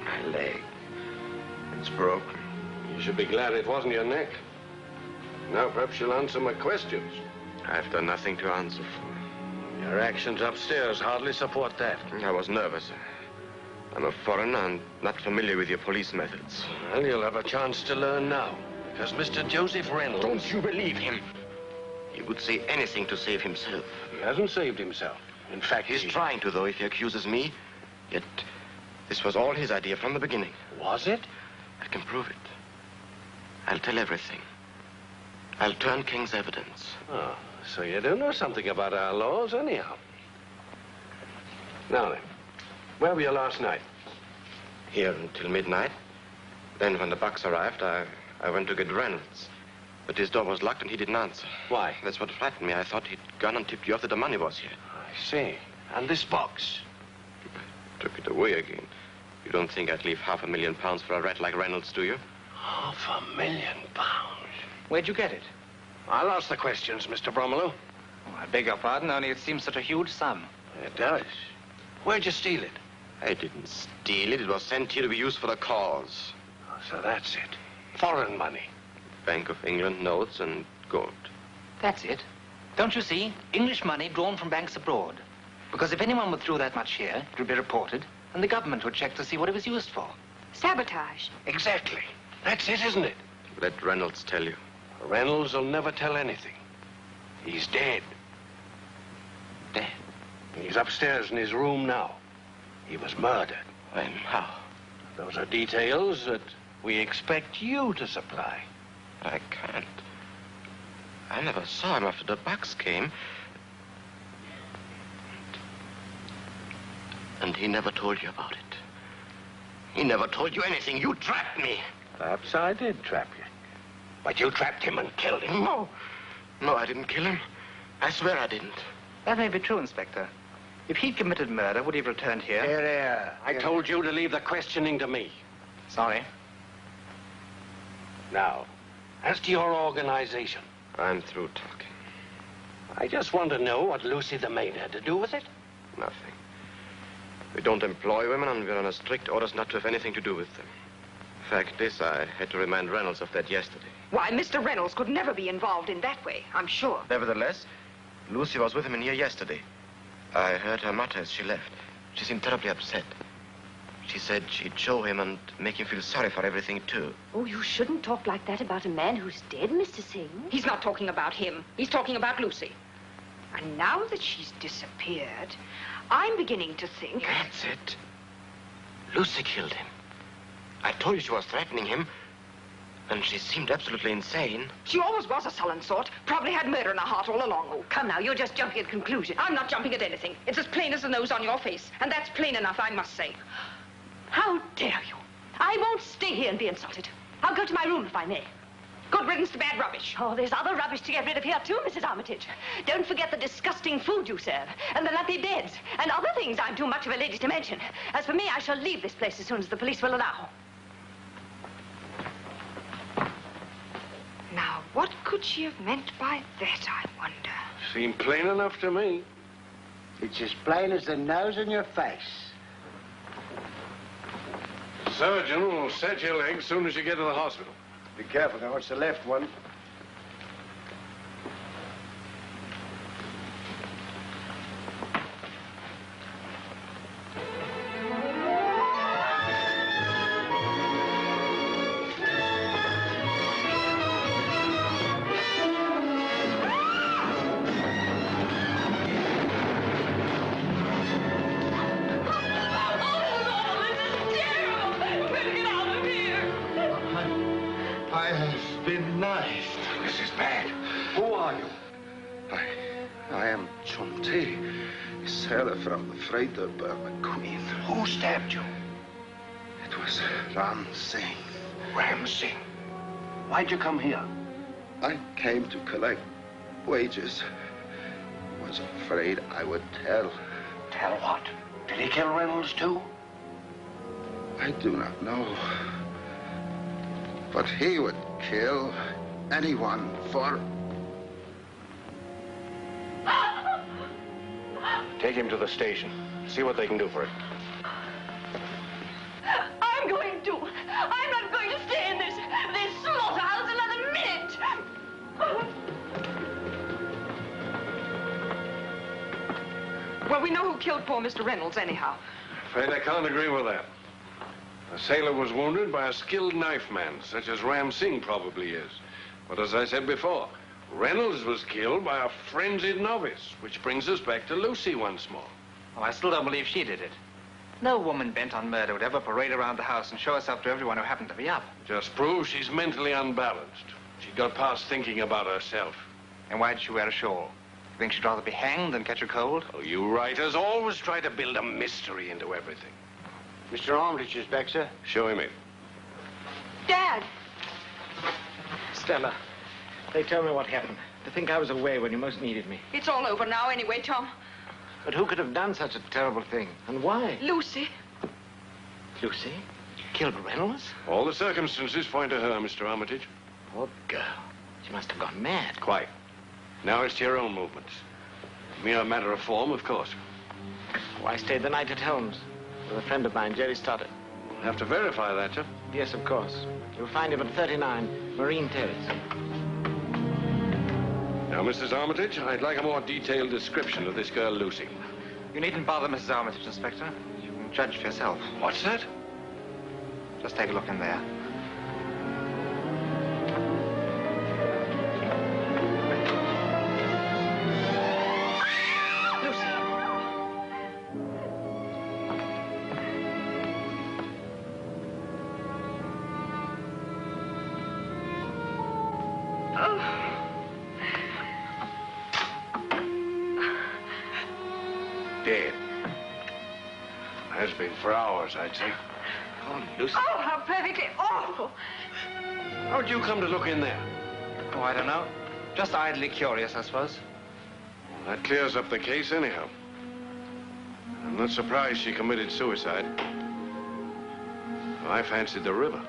My leg. It's broken. You should be glad it wasn't your neck. Now perhaps you'll answer my questions. I've done nothing to answer for. Your actions upstairs hardly support that. I was nervous. I'm a foreigner and not familiar with your police methods. Well, you'll have a chance to learn now. Because Mr. Joseph Reynolds... Don't you believe him? He would say anything to save himself. He hasn't saved himself. In fact, He's trying to, though, if he accuses me. Yet, this was all his idea from the beginning. Was it? I can prove it. I'll tell everything. I'll turn King's evidence. Oh, so you do know something about our laws, anyhow. Now then, where were you last night? Here until midnight. Then when the bucks arrived, I went to get Reynolds. But his door was locked and he didn't answer. Why? That's what frightened me. I thought he'd gone and tipped you off that the money was here. I see. And this box? I took it away again. You don't think I'd leave £500,000 for a rat like Reynolds, do you? £500,000? Where'd you get it? I'll ask the questions, Mr. Bromelo. Oh, I beg your pardon, only it seems such a huge sum. It does. Where'd you steal it? I didn't steal it. It was sent here to be used for a cause. Oh, so that's it. Foreign money. Bank of England notes and gold. That's it. Don't you see? English money drawn from banks abroad. Because if anyone withdrew that much here, it would be reported, and the government would check to see what it was used for. Sabotage. Exactly. That's it, isn't it? Let Reynolds tell you. Reynolds will never tell anything. He's dead. Dead? He's upstairs in his room now. He was murdered. When? How? Those are details that we expect you to supply. I can't. I never saw him after the bucks came. And he never told you about it. He never told you anything. You trapped me. Perhaps I did trap you. But you trapped him and killed him. No. No, I didn't kill him. I swear I didn't. That may be true, Inspector. If he'd committed murder, would he have returned here? Here. I told you to leave the questioning to me. Sorry. Now, as to your organization. I'm through talking. I just want to know what Lucy the maid had to do with it. Nothing. We don't employ women, and we're on a strict orders not to have anything to do with them. Fact is, I had to remind Reynolds of that yesterday. Why, Mr. Reynolds could never be involved in that way, I'm sure. Nevertheless, Lucy was with him in here yesterday. I heard her mutter as she left. She seemed terribly upset. She said she'd show him and make him feel sorry for everything, too. Oh, you shouldn't talk like that about a man who's dead, Mr. Singh. He's not talking about him. He's talking about Lucy. And now that she's disappeared, I'm beginning to think... That's it. Lucy killed him. I told you she was threatening him, and she seemed absolutely insane. She always was a sullen sort. Probably had murder in her heart all along. Oh, come now, you're just jumping at conclusions. I'm not jumping at anything. It's as plain as the nose on your face. And that's plain enough, I must say. How dare you? I won't stay here and be insulted. I'll go to my room if I may. Good riddance to bad rubbish. Oh, there's other rubbish to get rid of here, too, Mrs. Armitage. Don't forget the disgusting food you serve, and the lumpy beds, and other things I'm too much of a lady to mention. As for me, I shall leave this place as soon as the police will allow. Now, what could she have meant by that, I wonder? Seemed plain enough to me. It's as plain as the nose on your face. Surgeon will set your leg as soon as you get to the hospital. Be careful now, it's the left one. From the Frieda Queen. Who stabbed you? It was Ram Singh. Ram Singh. Why'd you come here? I came to collect wages. Was afraid I would tell. Tell what? Did he kill Reynolds too? I do not know. But he would kill anyone for... Take him to the station. See what they can do for it. I'm going to. I'm not going to stay in this slaughterhouse another minute. Well, we know who killed poor Mr. Reynolds, anyhow. Afraid I can't agree with that. The sailor was wounded by a skilled knife man, such as Ram Singh probably is. But as I said before, Reynolds was killed by a frenzied novice, which brings us back to Lucy once more. Oh, I still don't believe she did it. No woman bent on murder would ever parade around the house and show herself to everyone who happened to be up. Just proves she's mentally unbalanced. She got past thinking about herself. And why did she wear a shawl? You think she'd rather be hanged than catch a cold? Oh, you writers always try to build a mystery into everything. Mr. Armitage is back, sir. Show him in. Dad! Stella, they told me what happened. To think I was away when you most needed me. It's all over now anyway, Tom. But who could have done such a terrible thing? And why? Lucy. Lucy? Killed Reynolds? All the circumstances point to her, Mr. Armitage. Poor girl. She must have gone mad. Quite. Now it's to your own movements. Mere matter of form, of course. Oh, I stayed the night at Holmes with a friend of mine, Jerry Stoddard. We'll have to verify that, sir. Yes, of course. You'll find him at 39 Marine Terrace. Now, Mrs. Armitage, I'd like a more detailed description of this girl, Lucy. You needn't bother Mrs. Armitage, Inspector. You can judge for yourself. What's that? Just take a look in there. Dead. Has been for hours, I'd say. Oh, Lucy. Oh, how perfectly awful. How'd you come to look in there? Oh, I don't know. Just idly curious, I suppose. That clears up the case anyhow. I'm not surprised she committed suicide. I fancied the river.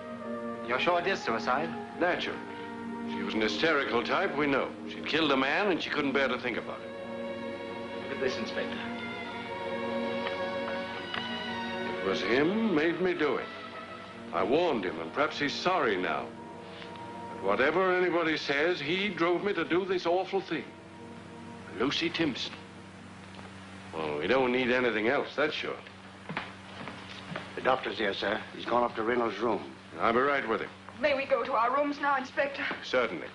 You're sure it is suicide? Naturally. She was an hysterical type, we know. She'd killed a man and she couldn't bear to think about it. Look at this, Inspector. It was him made me do it. I warned him, and perhaps he's sorry now. But whatever anybody says, he drove me to do this awful thing. Lucy Timpson. Well, we don't need anything else, that's sure. doctor's here, sir. He's gone up to Reynolds' room. I'll be right with him. May we go to our rooms now, Inspector? Certainly.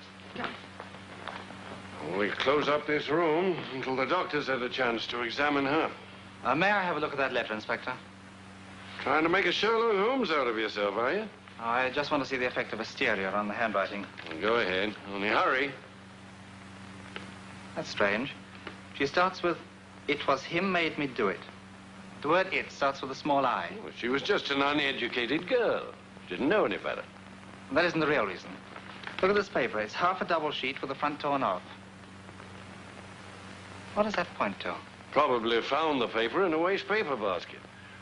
We'll close up this room until the doctor's had a chance to examine her. May I have a look at that letter, Inspector? Trying to make a Sherlock Holmes out of yourself, are you? I just want to see the effect of hysteria on the handwriting. Well, go ahead. Only hurry. That's strange. She starts with, "It was him made me do it." The word "it" starts with a small I. Well, she was just an uneducated girl. Didn't know any better. That isn't the real reason. Look at this paper. It's half a double sheet with the front torn off. What does that point to? Probably found the paper in a waste paper basket.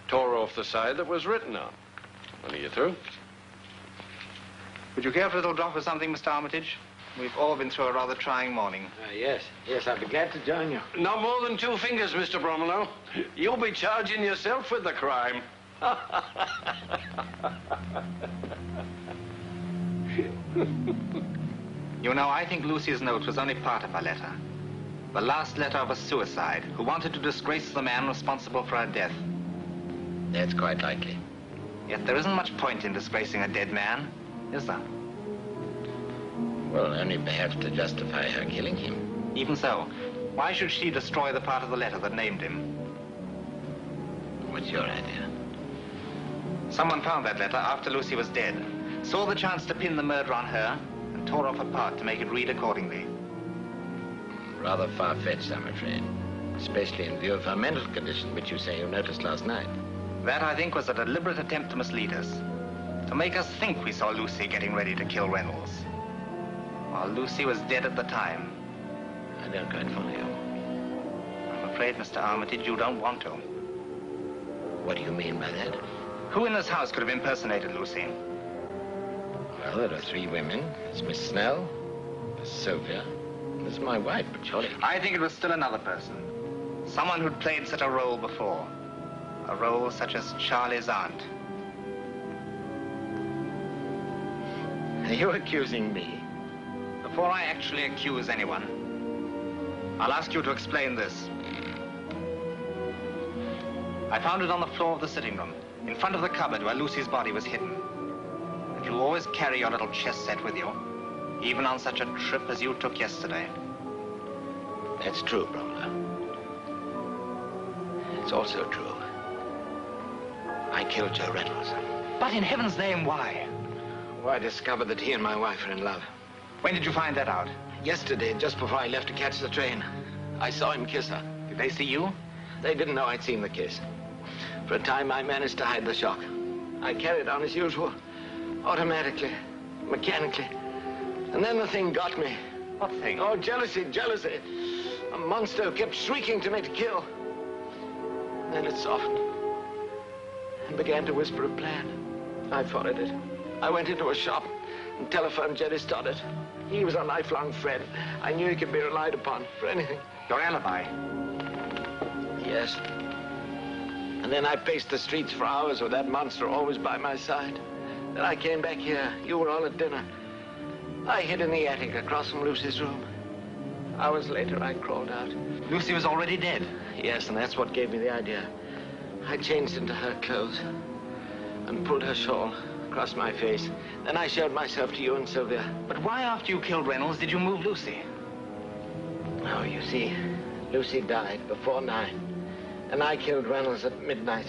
Tore off the side that was written on. When are you through? Would you care for a little drop of something, Mr. Armitage? We've all been through a rather trying morning. Yes, I'd be glad to join you. Not more than 2 fingers, Mr. Bromlow. You'll be charging yourself with the crime. You know, I think Lucy's note was only part of her letter. The last letter of a suicide who wanted to disgrace the man responsible for her death. That's quite likely. Yet there isn't much point in disgracing a dead man, is there? Well, only perhaps to justify her killing him. Even so, why should she destroy the part of the letter that named him? What's your idea? Someone found that letter after Lucy was dead, saw the chance to pin the murder on her, and tore off a part to make it read accordingly. Rather far-fetched, I'm afraid. Especially in view of her mental condition, which you say you noticed last night. That, I think, was a deliberate attempt to mislead us. To make us think we saw Lucy getting ready to kill Reynolds. While Lucy was dead at the time. I don't quite follow you. I'm afraid, Mr. Armitage, you don't want to. What do you mean by that? Who in this house could have impersonated Lucy? Well, there are 3 women. There's Miss Snell, there's Sylvia, and there's my wife, but surely... I think it was still another person. Someone who'd played such a role before. A role such as Charlie's aunt. Are you accusing me? Before I actually accuse anyone, I'll ask you to explain this. I found it on the floor of the sitting room, in front of the cupboard where Lucy's body was hidden. And you always carry your little chess set with you, even on such a trip as you took yesterday. That's true, Bromlow. It's also true. I killed Joe Reynolds. But in heaven's name, why? Well, I discovered that he and my wife are in love. When did you find that out? Yesterday, just before I left to catch the train. I saw him kiss her. Did they see you? They didn't know I'd seen the kiss. For a time, I managed to hide the shock. I carried on as usual, automatically, mechanically. And then the thing got me. What thing? Oh, jealousy, jealousy. A monster who kept shrieking to me to kill. Then it softened and began to whisper a plan. I followed it. I went into a shop and telephoned Jerry Stoddart. He was a lifelong friend. I knew he could be relied upon for anything. Your alibi? Yes. And then I paced the streets for hours with that monster always by my side. Then I came back here. You were all at dinner. I hid in the attic across from Lucy's room. Hours later, I crawled out. Lucy was already dead? Yes, and that's what gave me the idea. I changed into her clothes and pulled her shawl across my face. Then I showed myself to you and Sylvia. But why, after you killed Reynolds, did you move Lucy? Oh, you see, Lucy died before 9, and I killed Reynolds at midnight.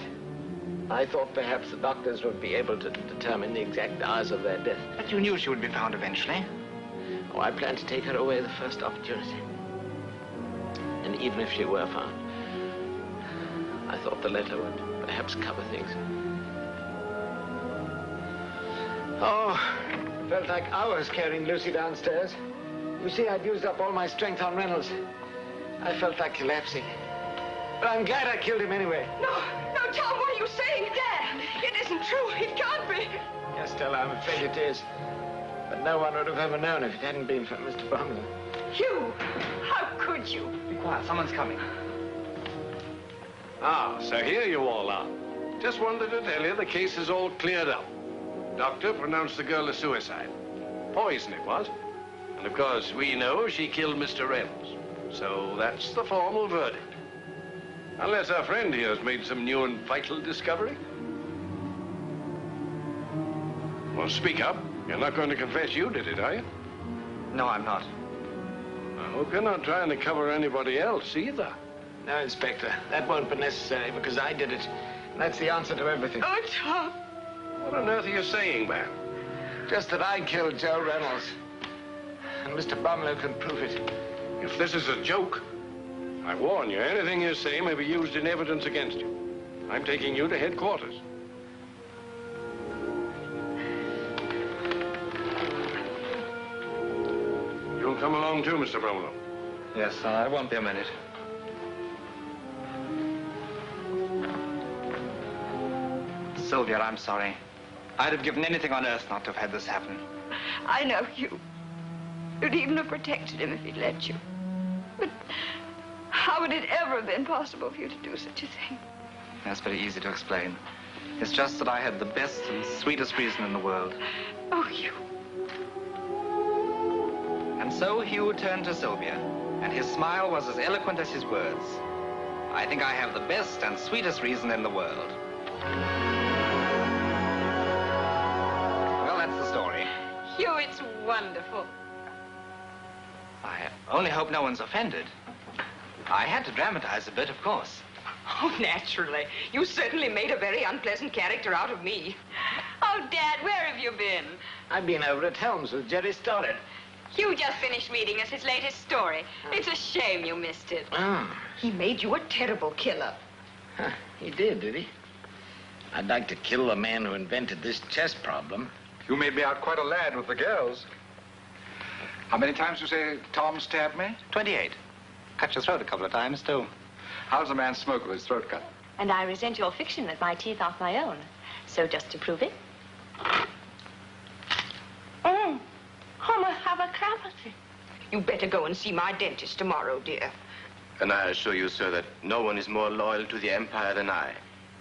I thought perhaps the doctors would be able to determine the exact hours of their death. But you knew she would be found eventually. Oh, I planned to take her away the first opportunity. And even if she were found, I thought the letter would perhaps cover things. Oh, it felt like hours carrying Lucy downstairs. You see, I'd used up all my strength on Reynolds. I felt like collapsing. But I'm glad I killed him anyway. No, Tom, what are you saying? Dad, it isn't true. It can't be. Yes, Stella, I'm afraid it is. But no one would have ever known if it hadn't been for Mr. Bromlow. You, how could you? Be quiet, someone's coming. Ah, so here you all are. Just wanted to tell you the case is all cleared up. Doctor pronounced the girl a suicide. Poison it was. And of course, we know she killed Mr. Reynolds. So that's the formal verdict. Unless our friend here has made some new and vital discovery. Well, speak up. You're not going to confess you did it, are you? No, I'm not. I hope you're not trying to cover anybody else either. No, Inspector. That won't be necessary because I did it. And that's the answer to everything. Oh, Tom. What on earth are you saying, man? Just that I killed Joe Reynolds. And Mr. Bromlow can prove it. If this is a joke, I warn you, anything you say may be used in evidence against you. I'm taking you to headquarters. You'll come along too, Mr. Bromlow. Yes, I won't be a minute. Sylvia, I'm sorry. I'd have given anything on earth not to have had this happen. I know you. You'd even have protected him if he'd let you. But how would it ever have been possible for you to do such a thing? That's very easy to explain. It's just that I had the best and sweetest reason in the world. Oh, Hugh. And so Hugh turned to Sylvia, and his smile was as eloquent as his words. I think I have the best and sweetest reason in the world. Well, that's the story. Hugh, it's wonderful. I only hope no one's offended. I had to dramatize a bit, of course. Oh, naturally. You certainly made a very unpleasant character out of me. Oh, Dad, where have you been? I've been over at Helms with Jerry Stoddard. Hugh just finished reading us his latest story. It's a shame you missed it. Oh. He made you a terrible killer. Huh, he did he? I'd like to kill the man who invented this chess problem. You made me out quite a lad with the girls. How many times you say Tom stabbed me? 28. Cut your throat a couple of times, too. How does a man smoke with his throat cut? And I resent your fiction that my teeth aren't my own. So just to prove it. Homer, have a cavity. You better go and see my dentist tomorrow, dear. And I assure you, sir, that no one is more loyal to the Empire than I.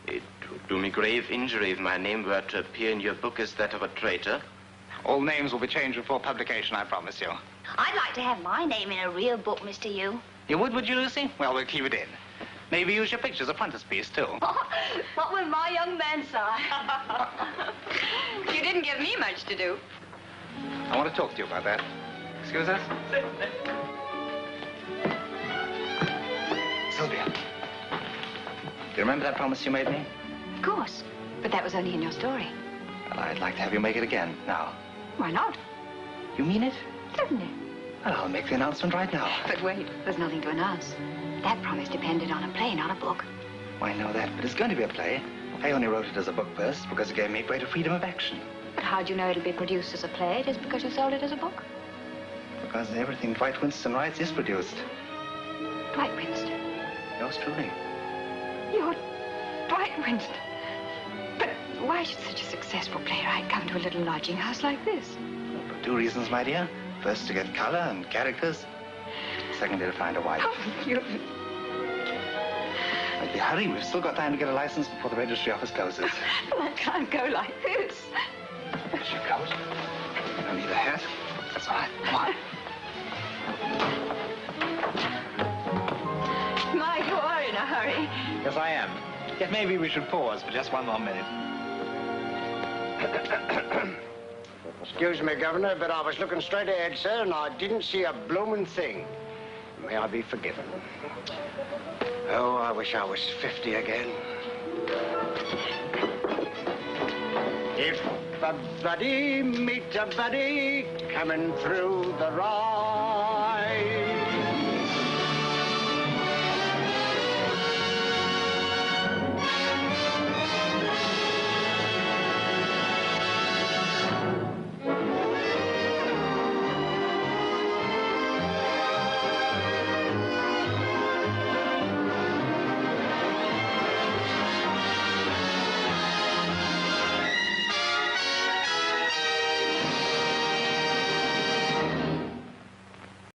It would do me grave injury if my name were to appear in your book as that of a traitor. All names will be changed before publication, I promise you. I'd like to have my name in a real book, Mr. Yu. You would you, Lucy? Well, we'll keep it in. Maybe use your picture as a frontispiece, too. What will my young man say? You didn't give me much to do. I want to talk to you about that. Excuse us? Sylvia. Do you remember that promise you made me? Of course. But that was only in your story. Well, I'd like to have you make it again, now. Why not? You mean it? Certainly. Well, I'll make the announcement right now. But wait, there's nothing to announce. That promise depended on a play, not a book. Well, I know that, but it's going to be a play. I only wrote it as a book first because it gave me greater freedom of action. But how'd you know it'll be produced as a play just because you sold it as a book? Because everything Dwight Winston writes is produced. Dwight Winston? Yours truly. You're Dwight Winston? But why should such a successful playwright come to a little lodging house like this? Well, for two reasons, my dear. First, to get color and characters. Secondly, to find a wife. Oh, you... But hurry, we've still got time to get a license before the registry office closes. Well, I can't go like this. There she goes. You don't need a hat. That's all right. Come on. My, you are in a hurry. Yes, I am. Yet maybe we should pause for just one more minute. Excuse me, Governor, but I was looking straight ahead, sir, and I didn't see a blooming thing. May I be forgiven. Oh, I wish I was 50 again. If a buddy meets a buddy coming through the road,